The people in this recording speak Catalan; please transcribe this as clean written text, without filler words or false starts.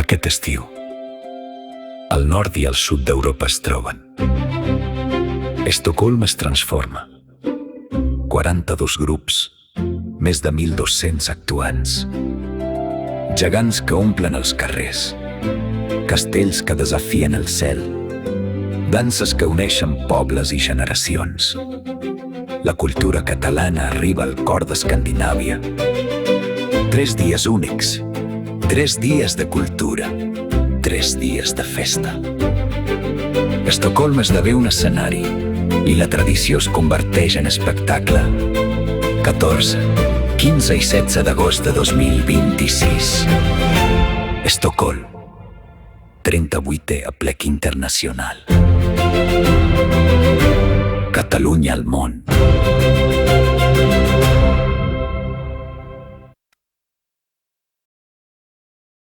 Aquest estiu, el nord i el sud d'Europa es troben. Estocolm es transforma. 42 grups, més de 1.200 actuants. Gegants que omplen els carrers. Castells que desafien el cel. Danses que uneixen pobles i generacions. La cultura catalana arriba al cor d'Escandinàvia. 3 dies únics. 3 dies de cultura. 3 dies de festa. Estocolm esdevé un escenari i la tradició es converteix en espectacle. 14, 15 i 16 d'agost de 2026. Estocolm, 38è Aplec Internacional. Catalunya al món.